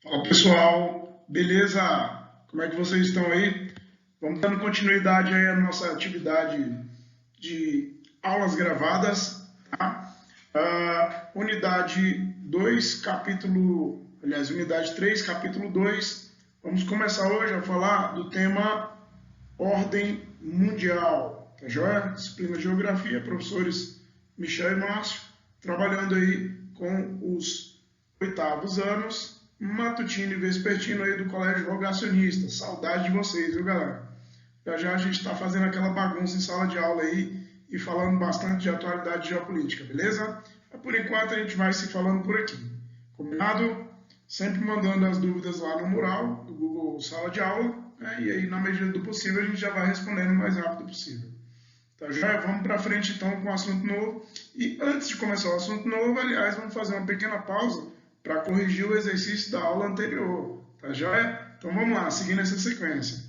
Fala pessoal, beleza? Como é que vocês estão aí? Vamos dando continuidade aí à nossa atividade de aulas gravadas, tá? Unidade 2, unidade 3, capítulo 2. Vamos começar hoje a falar do tema Ordem Mundial, tá joia? Disciplina de Geografia, professores Michel e Márcio, trabalhando aí com os oitavos anos, matutino e vespertino aí do Colégio Rogacionista. Saudade de vocês, viu, galera? Já já a gente está fazendo aquela bagunça em sala de aula aí e falando bastante de atualidade geopolítica, beleza? Mas por enquanto a gente vai se falando por aqui. Combinado? Sempre mandando as dúvidas lá no mural do Google Sala de Aula, né? E aí, na medida do possível, a gente já vai respondendo o mais rápido possível. Tá joia? Vamos para frente então com o assunto novo. E antes de começar o assunto novo, aliás, vamos fazer uma pequena pausa para corrigir o exercício da aula anterior. Tá joia? Então vamos lá, seguindo essa sequência.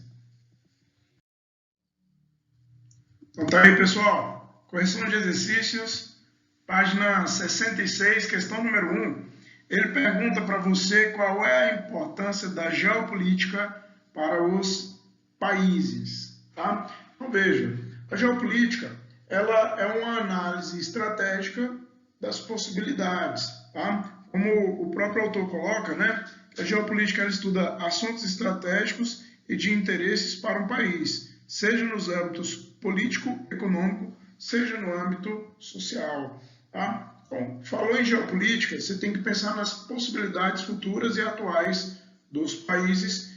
Então tá aí, pessoal. Correção de exercícios, página 66, questão número 1. Ele pergunta para você qual é a importância da geopolítica para os países. Tá? Então veja, a geopolítica ela é uma análise estratégica das possibilidades. Tá? Como o próprio autor coloca, né, a geopolítica ela estuda assuntos estratégicos e de interesses para um país, seja nos âmbitos político, econômico, seja no âmbito social. Tá? Bom, falou em geopolítica, você tem que pensar nas possibilidades futuras e atuais dos países,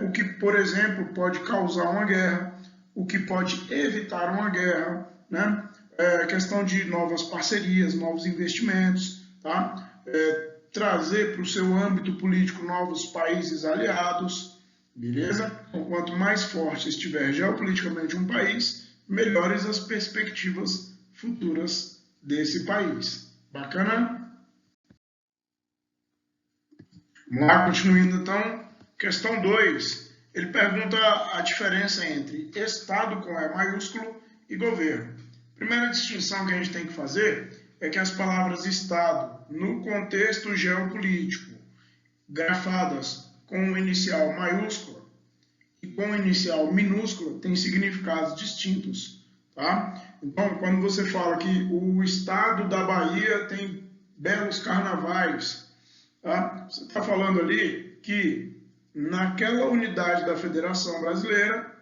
o que, por exemplo, pode causar uma guerra, o que pode evitar uma guerra, né? Questão de novas parcerias, novos investimentos, tá? Trazer para o seu âmbito político novos países aliados, beleza? Então, quanto mais forte estiver geopoliticamente um país, melhores as perspectivas futuras desse país. Bacana? Vamos lá, continuando então. Questão 2. Ele pergunta a diferença entre Estado com E maiúsculo e governo. Primeira distinção que a gente tem que fazer é que as palavras Estado, no contexto geopolítico, grafadas com inicial maiúscula e com inicial minúscula, têm significados distintos. Tá? Então, quando você fala que o estado da Bahia tem belos carnavais, tá? Você está falando ali que naquela unidade da Federação Brasileira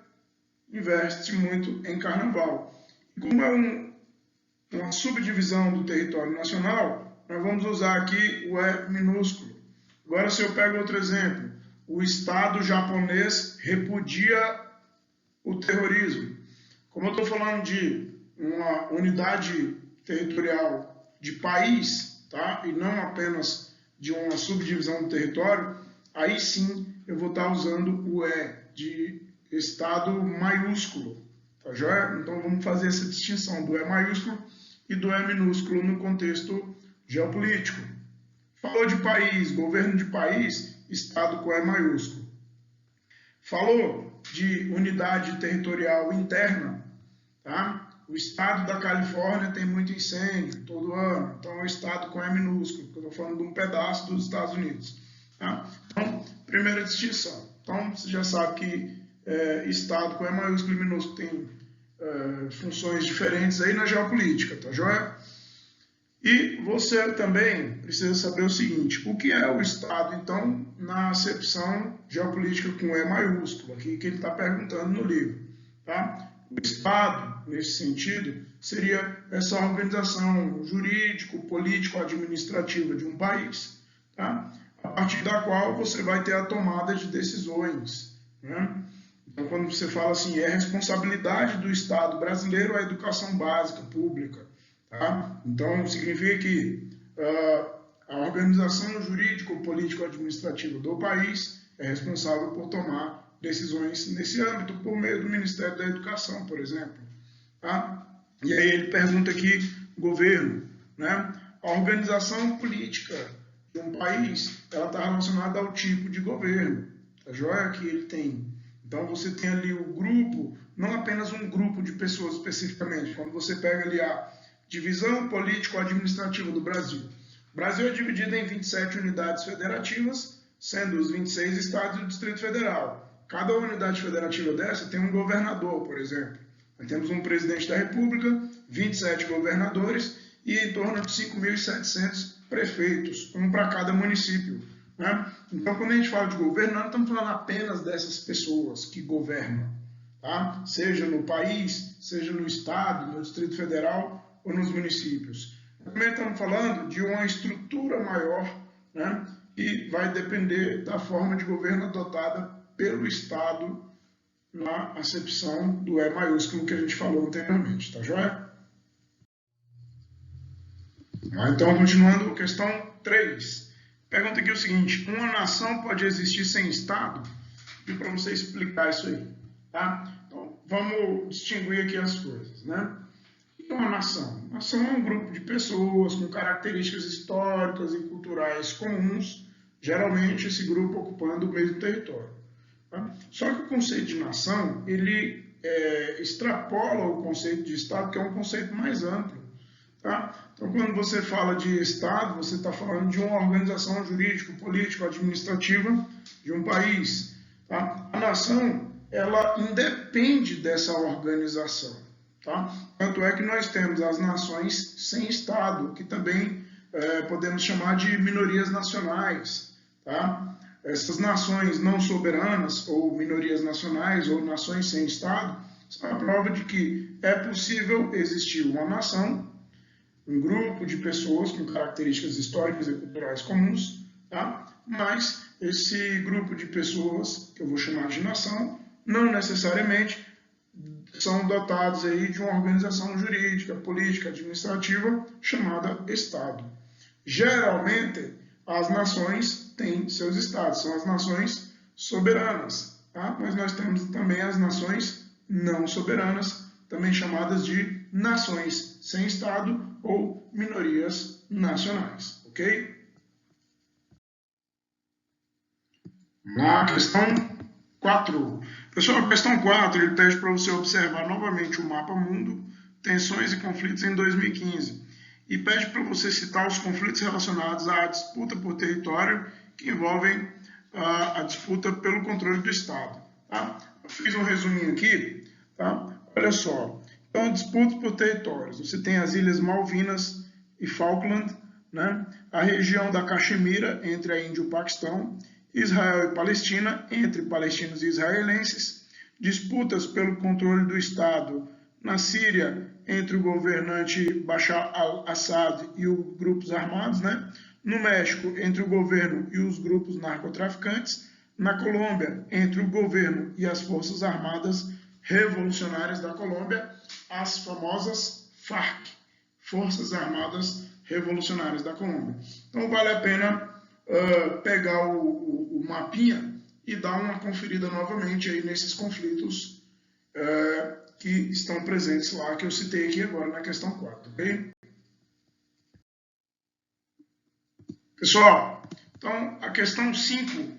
investe muito em carnaval. E como é uma subdivisão do território nacional, nós vamos usar aqui o E minúsculo. Agora, se eu pego outro exemplo, o Estado japonês repudia o terrorismo. Como eu estou falando de uma unidade territorial de país, tá? E não apenas de uma subdivisão do território, aí sim eu vou estar usando o E de Estado maiúsculo, tá joia? Então vamos fazer essa distinção do E maiúsculo e do E minúsculo no contexto geopolítico. Falou de país, governo de país, Estado com E maiúsculo. Falou de unidade territorial interna, tá? O estado da Califórnia tem muito incêndio todo ano, então é o estado com E minúsculo, porque eu estou falando de um pedaço dos Estados Unidos. Tá? Então, primeira distinção. Então, você já sabe que estado com E maiúsculo e minúsculo tem funções diferentes aí na geopolítica, tá joia? E você também precisa saber o seguinte, o que é o Estado, então, na acepção geopolítica com E maiúsculo, aqui que ele está perguntando no livro. Tá? O Estado, nesse sentido, seria essa organização jurídico, político, administrativa de um país, tá? A partir da qual você vai ter a tomada de decisões. Né? Então, quando você fala assim, é responsabilidade do Estado brasileiro a educação básica, pública. Tá? Então, significa que a organização jurídico-político-administrativa do país é responsável por tomar decisões nesse âmbito, por meio do Ministério da Educação, por exemplo. Tá? E aí ele pergunta aqui, governo, né? A organização política de um país, ela está relacionada ao tipo de governo, a joia que ele tem. Então, você tem ali o grupo, não apenas um grupo de pessoas especificamente, quando você pega ali a divisão político-administrativa do Brasil. O Brasil é dividido em 27 unidades federativas, sendo os 26 estados e o Distrito Federal. Cada unidade federativa dessa tem um governador, por exemplo. Nós temos um presidente da República, 27 governadores e em torno de 5.700 prefeitos, um para cada município, né? Então, quando a gente fala de governo, nós não estamos falando apenas dessas pessoas que governam, tá? Seja no país, seja no estado, no Distrito Federal ou nos municípios. Também estamos falando de uma estrutura maior, né? E vai depender da forma de governo adotada pelo Estado na acepção do E maiúsculo que a gente falou anteriormente, tá joia? Então, continuando, questão 3. Pergunta aqui o seguinte: uma nação pode existir sem Estado? E para você explicar isso aí, tá? Então, vamos distinguir aqui as coisas, né? O que é uma nação? Nação é um grupo de pessoas com características históricas e culturais comuns, geralmente esse grupo ocupando o mesmo território. Tá? Só que o conceito de nação, ele extrapola o conceito de Estado, que é um conceito mais amplo. Tá? Então, quando você fala de Estado, você está falando de uma organização jurídica, política, administrativa de um país. Tá? A nação, ela independe dessa organização. Tá? Tanto é que nós temos as nações sem Estado, que também podemos chamar de minorias nacionais. Tá? Essas nações não soberanas, ou minorias nacionais, ou nações sem Estado, são a prova de que é possível existir uma nação, um grupo de pessoas com características históricas e culturais comuns, tá? Mas esse grupo de pessoas, que eu vou chamar de nação, não necessariamente são dotados aí de uma organização jurídica, política, administrativa chamada Estado. Geralmente, as nações têm seus estados, são as nações soberanas, tá? Mas nós temos também as nações não soberanas, também chamadas de nações sem Estado ou minorias nacionais, ok? Na questão 4. Pessoal, a questão 4, ele pede para você observar novamente o mapa mundo, tensões e conflitos em 2015. E pede para você citar os conflitos relacionados à disputa por território que envolvem a disputa pelo controle do Estado. Tá? Eu fiz um resuminho aqui, tá? Olha só. Então, disputas por territórios. Você tem as Ilhas Malvinas e Falkland, né? A região da Caxemira, entre a Índia e o Paquistão, Israel e Palestina, entre palestinos e israelenses, disputas pelo controle do Estado na Síria, entre o governante Bashar al-Assad e os grupos armados, né? No México, entre o governo e os grupos narcotraficantes, na Colômbia, entre o governo e as forças armadas revolucionárias da Colômbia, as famosas FARC, Forças Armadas Revolucionárias da Colômbia. Então vale a pena pegar o mapinha e dar uma conferida novamente aí nesses conflitos que estão presentes lá, que eu citei aqui agora na questão 4, ok? Pessoal, então a questão 5,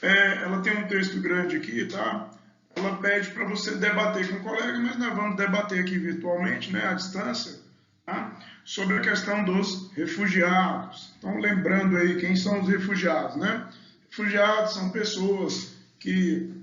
ela tem um texto grande aqui, tá? Ela pede para você debater com o colega, mas nós vamos debater aqui virtualmente, né, à distância, tá? Sobre a questão dos refugiados. Então, lembrando aí quem são os refugiados, né? Refugiados são pessoas que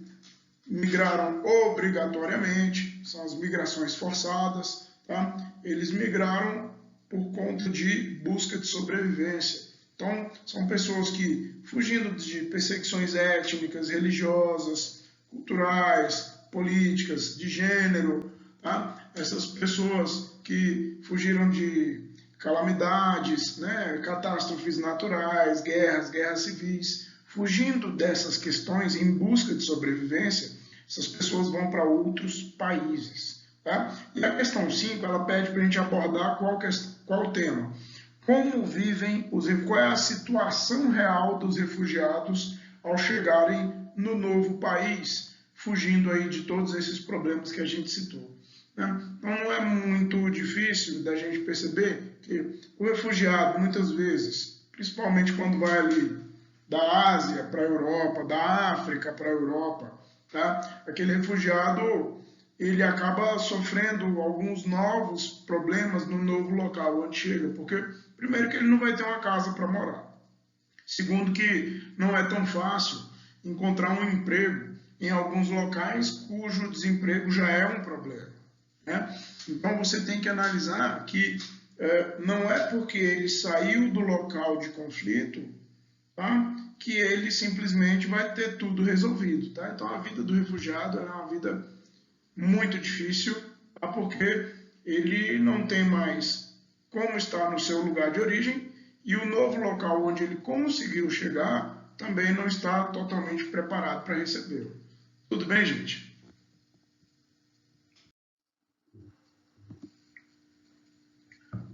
migraram obrigatoriamente, são as migrações forçadas, tá? Eles migraram por conta de busca de sobrevivência. Então, são pessoas que, fugindo de perseguições étnicas, religiosas, culturais, políticas, de gênero, tá? Essas pessoas que fugiram de calamidades, né? Catástrofes naturais, guerras civis, fugindo dessas questões em busca de sobrevivência, essas pessoas vão para outros países. Tá? E a questão 5, ela pede para a gente abordar qual o tema. Como vivem qual é a situação real dos refugiados ao chegarem no novo país, fugindo aí de todos esses problemas que a gente citou. Né? Então não é muito difícil da gente perceber que o refugiado, muitas vezes, principalmente quando vai ali da Ásia para a Europa, da África para a Europa, tá? Aquele refugiado, ele acaba sofrendo alguns novos problemas no novo local onde chega, porque primeiro que ele não vai ter uma casa para morar, Segundo, que não é tão fácil encontrar um emprego em alguns locais cujo desemprego já é um problema, né? Então você tem que analisar que não é porque ele saiu do local de conflito, tá, que ele simplesmente vai ter tudo resolvido, tá? Então a vida do refugiado é uma vida muito difícil, tá? Porque ele não tem mais como estar no seu lugar de origem e o novo local onde ele conseguiu chegar também não está totalmente preparado para recebê-lo. Tudo bem, gente?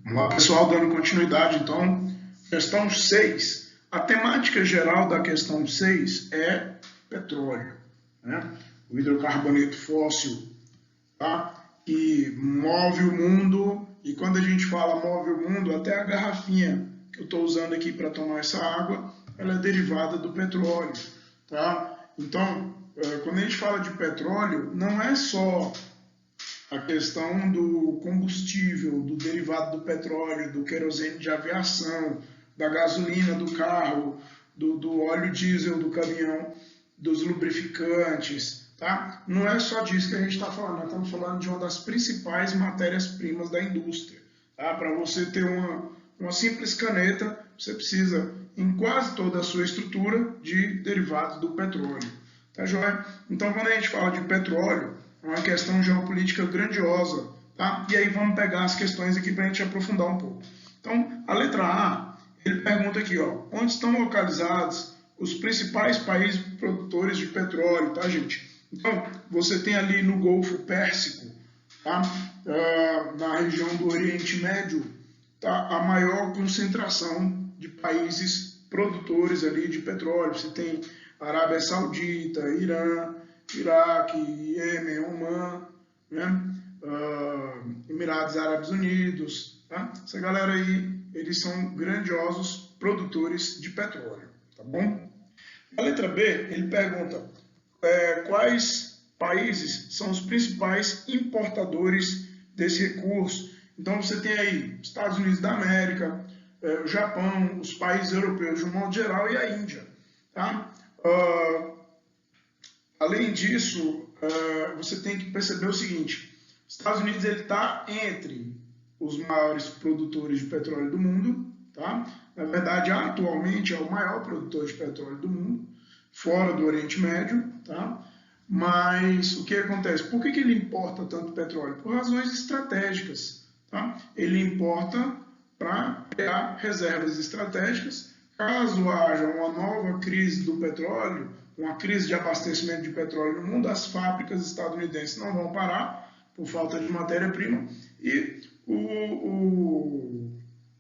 Vamos lá, pessoal, dando continuidade, então, questão 6. A temática geral da questão 6 é petróleo, né? O hidrocarboneto fóssil, tá? Que move o mundo, e quando a gente fala move o mundo, até a garrafinha que eu estou usando aqui para tomar essa água, ela é derivada do petróleo, tá? Então, quando a gente fala de petróleo, não é só a questão do combustível, do derivado do petróleo, do querosene de aviação, da gasolina do carro, do óleo diesel do caminhão, dos lubrificantes, tá? Não é só disso que a gente está falando, nós estamos falando de uma das principais matérias-primas da indústria, tá? Para você ter uma simples caneta, você precisa, em quase toda a sua estrutura, de derivados do petróleo, tá joia? Então, quando a gente fala de petróleo, é uma questão geopolítica grandiosa, tá? E aí vamos pegar as questões aqui para a gente aprofundar um pouco. Então, a letra A, ele pergunta aqui, ó, onde estão localizados os principais países produtores de petróleo, tá, gente? Então, você tem ali no Golfo Pérsico, tá? Na região do Oriente Médio, tá? A maior concentração de países produtores ali de petróleo. Você tem Arábia Saudita, Irã, Iraque, Iêmen, Omã, né? Emirados Árabes Unidos, tá? Essa galera aí, eles são grandiosos produtores de petróleo, tá bom? A letra B, ele pergunta quais países são os principais importadores desse recurso. Então você tem aí Estados Unidos da América, o Japão, os países europeus de um modo geral e a Índia, tá? Além disso, você tem que perceber o seguinte, Estados Unidos está entre os maiores produtores de petróleo do mundo, tá? Na verdade, atualmente é o maior produtor de petróleo do mundo, fora do Oriente Médio, tá? Mas o que acontece? Por que ele importa tanto petróleo? Por razões estratégicas, tá? Ele importa para criar reservas estratégicas, caso haja uma nova crise do petróleo, uma crise de abastecimento de petróleo no mundo, as fábricas estadunidenses não vão parar por falta de matéria-prima e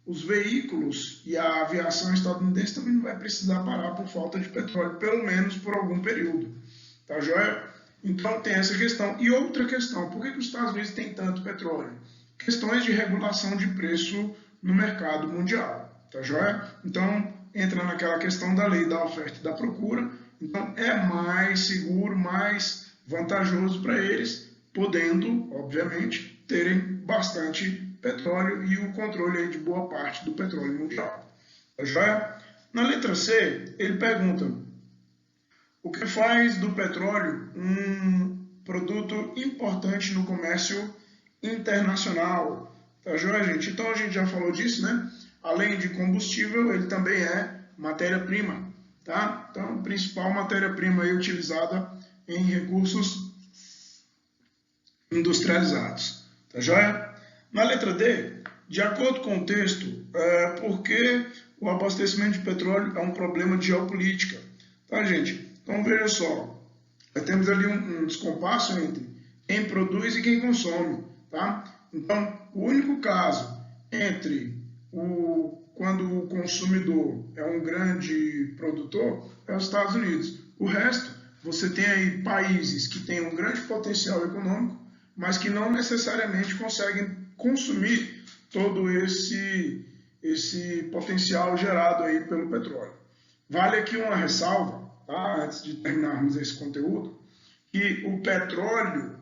os veículos e a aviação estadunidense também não vai precisar parar por falta de petróleo, pelo menos por algum período. Tá joia? Então tem essa questão. E outra questão, por que os Estados Unidos têm tanto petróleo? Questões de regulação de preço no mercado mundial. Tá joia? Então entra naquela questão da lei da oferta e da procura. Então é mais seguro, mais vantajoso para eles, podendo, obviamente, terem bastante petróleo e o controle aí de boa parte do petróleo mundial. Tá joia? Na letra C, ele pergunta o que faz do petróleo um produto importante no comércio internacional. Tá joia, gente? Então a gente já falou disso, né? Além de combustível, ele também é matéria-prima, tá? Então, a principal matéria-prima aí utilizada em recursos industrializados. Tá joia? Na letra D, de acordo com o texto, por que o abastecimento de petróleo é um problema de geopolítica? Tá, gente? Então, veja só, temos ali um descompasso entre quem produz e quem consome, tá? Então, o único caso entre quando o consumidor é um grande produtor é os Estados Unidos. O resto, você tem aí países que têm um grande potencial econômico, mas que não necessariamente conseguem consumir todo esse potencial gerado aí pelo petróleo. Vale aqui uma ressalva, tá? Antes de terminarmos esse conteúdo, que o petróleo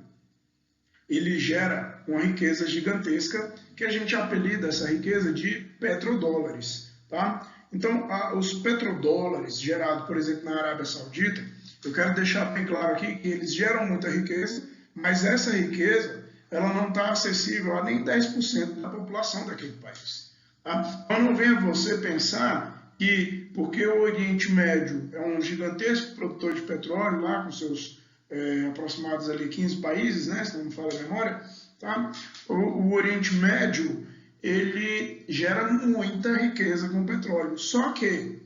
ele gera uma riqueza gigantesca que a gente apelida essa riqueza de petrodólares, tá? Então, os petrodólares gerados, por exemplo, na Arábia Saudita, eu quero deixar bem claro aqui que eles geram muita riqueza, mas essa riqueza ela não está acessível a nem 10% da população daquele país. Tá? Então não venha você pensar que porque o Oriente Médio é um gigantesco produtor de petróleo, lá com seus aproximados ali 15 países, né, se não me falha a memória, tá? O Oriente Médio ele gera muita riqueza com petróleo, só que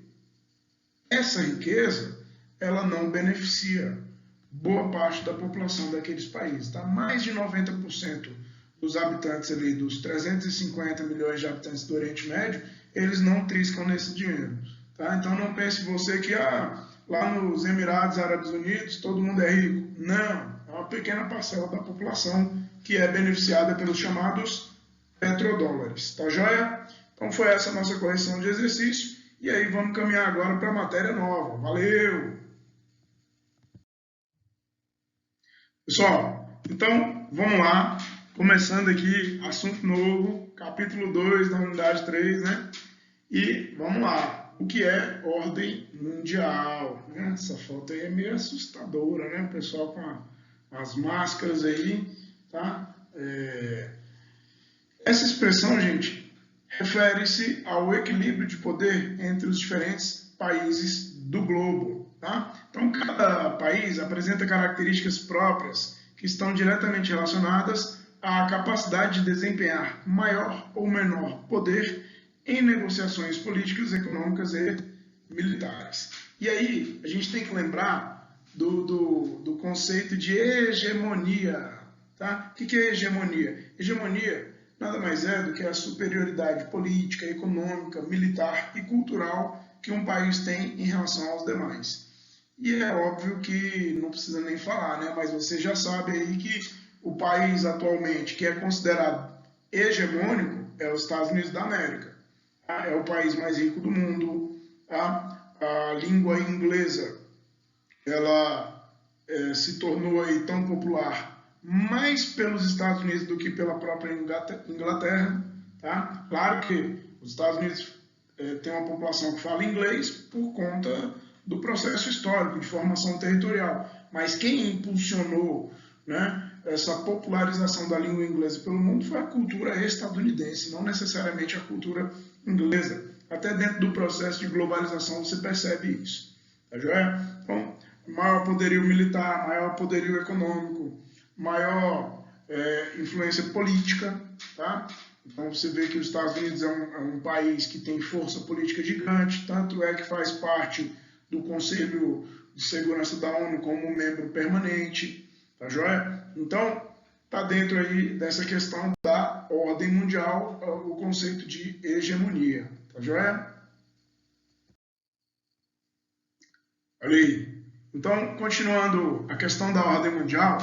essa riqueza ela não beneficia boa parte da população daqueles países. Tá? Mais de 90% dos habitantes ali, dos 350 milhões de habitantes do Oriente Médio, eles não triscam nesse dinheiro. Tá? Então não pense você que lá nos Emirados Árabes Unidos todo mundo é rico. Não, é uma pequena parcela da população que é beneficiada pelos chamados petrodólares. Tá joia? Então foi essa a nossa correção de exercício. E aí vamos caminhar agora para a matéria nova. Valeu! Pessoal, então vamos lá, começando aqui, assunto novo, capítulo 2 da unidade 3, né? E vamos lá, o que é ordem mundial? Né? Essa foto aí é meio assustadora, né? O pessoal com as máscaras aí, tá? Essa expressão, gente, refere-se ao equilíbrio de poder entre os diferentes países do globo. Tá? Então, cada país apresenta características próprias que estão diretamente relacionadas à capacidade de desempenhar maior ou menor poder em negociações políticas, econômicas e militares. E aí, a gente tem que lembrar do conceito de hegemonia. Tá? O que é hegemonia? Hegemonia nada mais é do que a superioridade política, econômica, militar e cultural que um país tem em relação aos demais. E é óbvio que não precisa nem falar, né? Mas você já sabe aí que o país atualmente que é considerado hegemônico é os Estados Unidos da América. Tá? É o país mais rico do mundo. Tá? A língua inglesa ela se tornou aí tão popular mais pelos Estados Unidos do que pela própria Inglaterra. Tá? Claro que os Estados Unidos têm uma população que fala inglês por conta do processo histórico de formação territorial. Mas quem impulsionou, né, essa popularização da língua inglesa pelo mundo foi a cultura estadunidense, não necessariamente a cultura inglesa. Até dentro do processo de globalização você percebe isso. Tá joia? Então, maior poderio militar, maior poderio econômico, maior influência política. Tá? Então você vê que os Estados Unidos é um país que tem força política gigante, tanto é que faz parte do Conselho de Segurança da ONU como membro permanente, tá joia? Então, tá dentro aí dessa questão da ordem mundial, o conceito de hegemonia, tá joia? Olha aí. Então, continuando a questão da ordem mundial,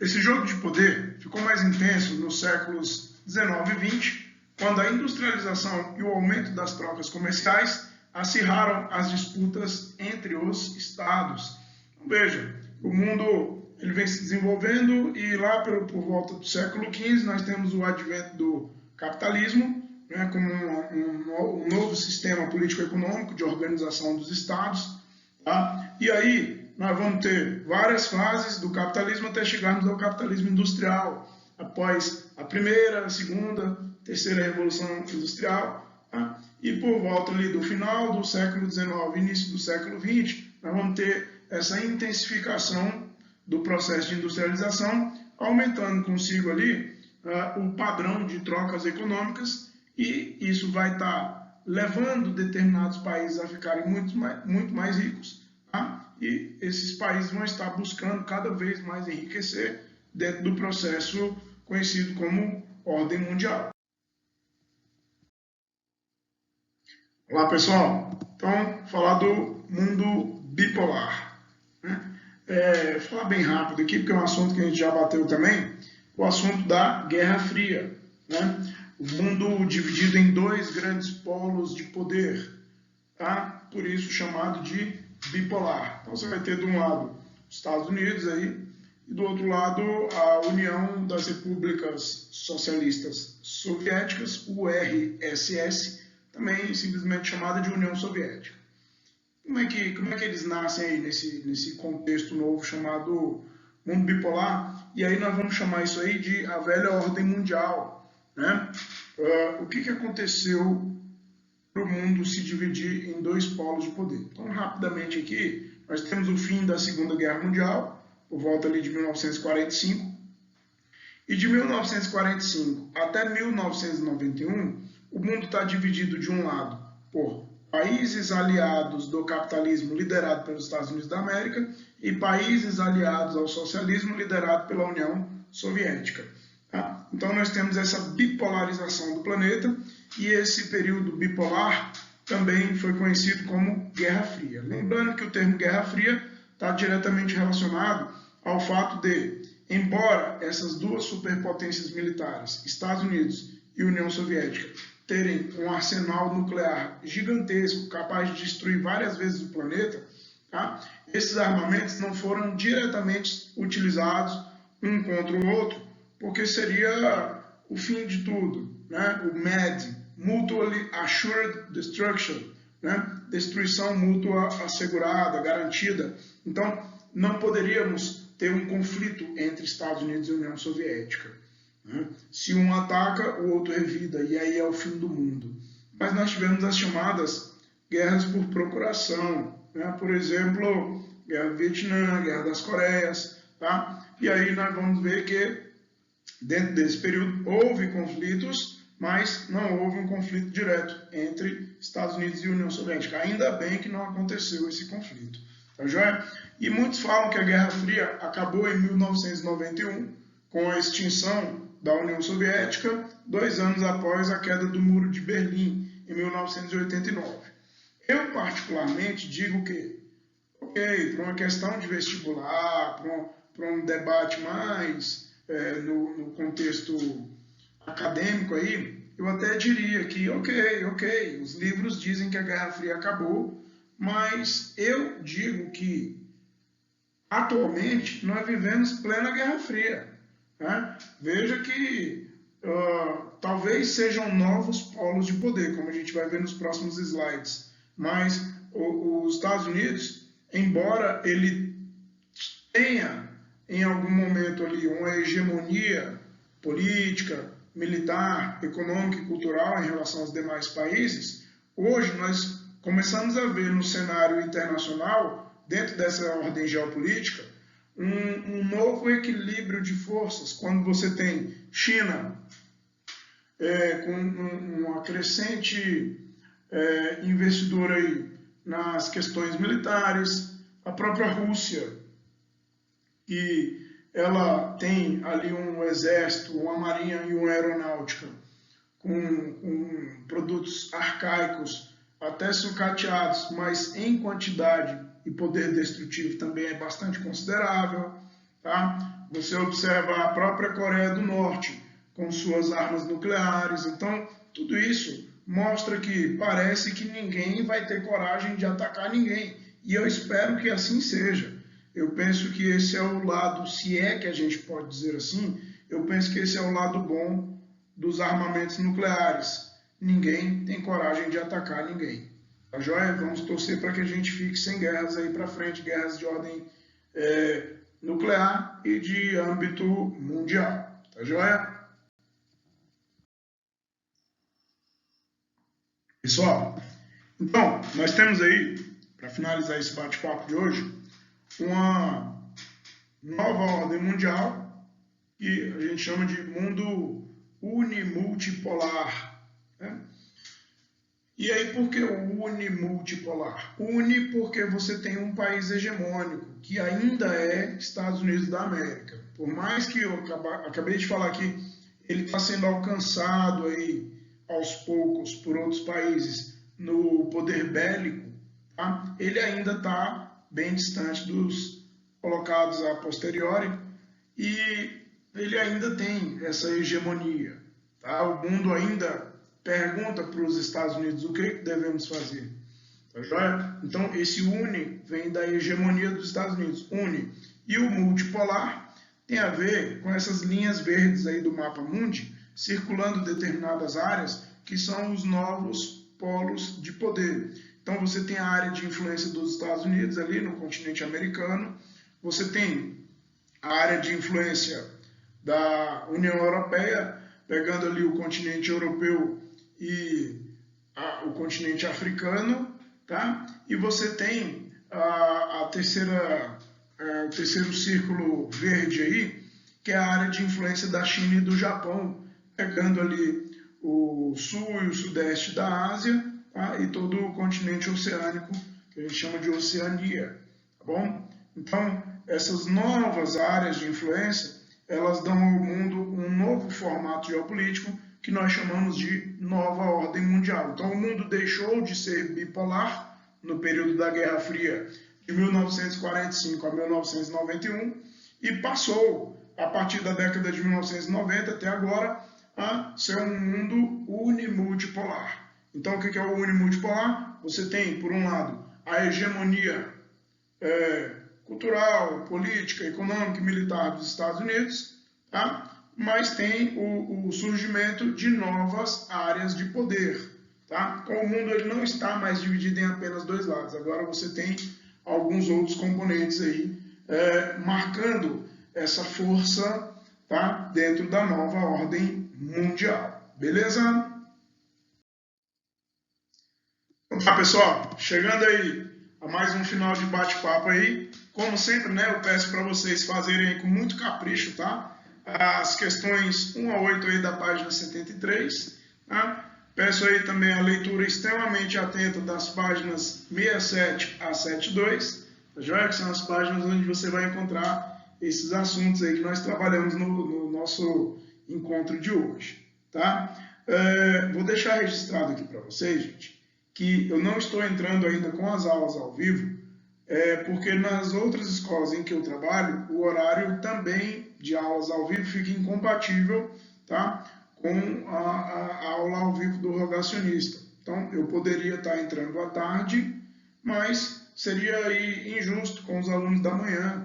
esse jogo de poder ficou mais intenso nos séculos 19 e 20, quando a industrialização e o aumento das trocas comerciais acirraram as disputas entre os estados. Então, veja, o mundo ele vem se desenvolvendo e lá por volta do século XV nós temos o advento do capitalismo, né, como um novo sistema político-econômico de organização dos estados. Tá? E aí nós vamos ter várias fases do capitalismo até chegarmos ao capitalismo industrial, após a primeira, a segunda, terceira revolução industrial. Tá? E por volta ali do final do século XIX, início do século XX, nós vamos ter essa intensificação do processo de industrialização, aumentando consigo ali o padrão de trocas econômicas, e isso vai estar levando determinados países a ficarem muito mais ricos, tá? E esses países vão estar buscando cada vez mais enriquecer dentro do processo conhecido como ordem mundial. Olá pessoal, então falar do mundo bipolar, né? Vou falar bem rápido aqui porque é um assunto que a gente já bateu também, o assunto da Guerra Fria, né? O mundo dividido em dois grandes polos de poder, tá? Por isso chamado de bipolar. Então você vai ter de um lado os Estados Unidos aí e do outro lado a União das Repúblicas Socialistas Soviéticas, URSS. também simplesmente chamada de União Soviética. Como é que eles nascem aí nesse contexto novo chamado mundo bipolar? E aí nós vamos chamar isso aí de a velha ordem mundial, né? O que aconteceu para o mundo se dividir em dois polos de poder? Então, rapidamente aqui, nós temos o fim da Segunda Guerra Mundial, por volta ali de 1945, e de 1945 até 1991, o mundo está dividido de um lado por países aliados do capitalismo liderado pelos Estados Unidos da América e países aliados ao socialismo liderado pela União Soviética. Tá? Então nós temos essa bipolarização do planeta e esse período bipolar também foi conhecido como Guerra Fria. Lembrando que o termo Guerra Fria está diretamente relacionado ao fato de, embora essas duas superpotências militares, Estados Unidos e União Soviética, terem um arsenal nuclear gigantesco, capaz de destruir várias vezes o planeta, tá? Esses armamentos não foram diretamente utilizados um contra o outro, porque seria o fim de tudo, né? O MAD, Mutually Assured Destruction, né? Destruição mútua assegurada, garantida. Então, não poderíamos ter um conflito entre Estados Unidos e União Soviética. Se um ataca, o outro revida, e aí é o fim do mundo. Mas nós tivemos as chamadas guerras por procuração, né? Por exemplo, Guerra do Vietnã, Guerra das Coreias, tá? E aí nós vamos ver que dentro desse período houve conflitos, mas não houve um conflito direto entre Estados Unidos e União Soviética. Ainda bem que não aconteceu esse conflito, tá joia? E muitos falam que a Guerra Fria acabou em 1991, com a extinção da União Soviética, 2 anos após a queda do Muro de Berlim, em 1989. Eu, particularmente, digo que, ok, para uma questão de vestibular, para um debate mais no contexto acadêmico aí, eu até diria que, ok, os livros dizem que a Guerra Fria acabou, mas eu digo que, atualmente, nós vivemos plena Guerra Fria. Né? Veja que talvez sejam novos polos de poder, como a gente vai ver nos próximos slides, mas os Estados Unidos, embora ele tenha em algum momento ali uma hegemonia política, militar, econômica e cultural em relação aos demais países, hoje nós começamos a ver no cenário internacional, dentro dessa ordem geopolítica, um novo equilíbrio de forças, quando você tem China com uma crescente investidora aí nas questões militares, a própria Rússia, que ela tem ali um exército, uma marinha e uma aeronáutica com produtos arcaicos, até sucateados, mas em quantidade e poder destrutivo também é bastante considerável. Tá? Você observa a própria Coreia do Norte com suas armas nucleares. Então, tudo isso mostra que parece que ninguém vai ter coragem de atacar ninguém. E eu espero que assim seja. Eu penso que esse é o lado, se é que a gente pode dizer assim, eu penso que esse é o lado bom dos armamentos nucleares. Ninguém tem coragem de atacar ninguém. Tá joia? Vamos torcer para que a gente fique sem guerras aí para frente, guerras de ordem nuclear e de âmbito mundial. Tá joia? Pessoal, então, nós temos aí, para finalizar esse bate-papo de hoje, uma nova ordem mundial que a gente chama de mundo unimultipolar. Né? E aí, por que o unimultipolar? Uni porque você tem um país hegemônico, que ainda é Estados Unidos da América. Por mais que eu acabei de falar que ele está sendo alcançado aí, aos poucos, por outros países no poder bélico, tá? Ele ainda está bem distante dos colocados a posteriori e ele ainda tem essa hegemonia. Tá? O mundo ainda pergunta para os Estados Unidos o que devemos fazer. Tá joia? Então, esse uni vem da hegemonia dos Estados Unidos, uni. E o multipolar tem a ver com essas linhas verdes aí do mapa mundi, circulando determinadas áreas, que são os novos polos de poder. Então você tem a área de influência dos Estados Unidos ali no continente americano, você tem a área de influência da União Europeia, pegando ali o continente europeu e o continente africano, tá? E você tem o terceiro círculo verde aí, que é a área de influência da China e do Japão, pegando ali o sul e o sudeste da Ásia, tá? E todo o continente oceânico, que a gente chama de Oceania, tá bom? Então, essas novas áreas de influência, elas dão ao mundo um novo formato geopolítico que nós chamamos de nova ordem mundial. Então, o mundo deixou de ser bipolar no período da Guerra Fria de 1945 a 1991 e passou, a partir da década de 1990 até agora, a ser um mundo unimultipolar. Então, o que é o unimultipolar? Você tem, por um lado, a hegemonia cultural, política, econômica e militar dos Estados Unidos, tá? Mas tem o surgimento de novas áreas de poder. Tá? Então, o mundo ele não está mais dividido em apenas dois lados. Agora você tem alguns outros componentes aí marcando essa força, tá? Dentro da nova ordem mundial. Beleza? Então tá, pessoal, chegando aí a mais um final de bate-papo aí. Como sempre, né, eu peço para vocês fazerem aí com muito capricho, tá? As questões 1 a 8 aí da página 73, tá? Peço aí também a leitura extremamente atenta das páginas 67 a 72, tá joia? Que são as páginas onde você vai encontrar esses assuntos aí que nós trabalhamos no nosso encontro de hoje, tá? Vou deixar registrado aqui para vocês, gente, que eu não estou entrando ainda com as aulas ao vivo, porque nas outras escolas em que eu trabalho, o horário também de aulas ao vivo fica incompatível, tá? Com a aula ao vivo do rogacionista. Então, eu poderia estar entrando à tarde, mas seria aí injusto com os alunos da manhã,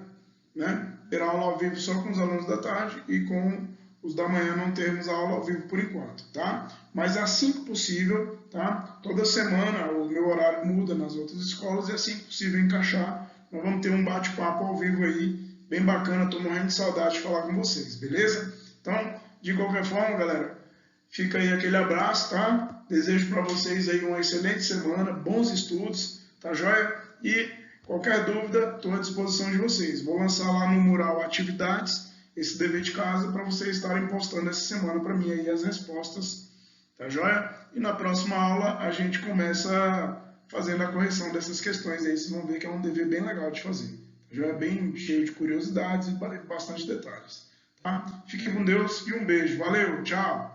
né? Ter aula ao vivo só com os alunos da tarde e com os da manhã não termos aula ao vivo por enquanto, tá? Mas assim que possível, tá? Toda semana o meu horário muda nas outras escolas e assim que possível encaixar, nós vamos ter um bate-papo ao vivo aí, bem bacana, tô morrendo de saudade de falar com vocês, beleza? Então, de qualquer forma, galera, fica aí aquele abraço, tá? Desejo para vocês aí uma excelente semana, bons estudos, tá joia? E qualquer dúvida, estou à disposição de vocês. Vou lançar lá no mural atividades, esse dever de casa, para vocês estarem postando essa semana para mim aí as respostas, tá joia? E na próxima aula a gente começa fazendo a correção dessas questões aí, vocês vão ver que é um dever bem legal de fazer, tá joia? Bem cheio de curiosidades e bastante detalhes. Tá? Fiquem com Deus e um beijo. Valeu, tchau!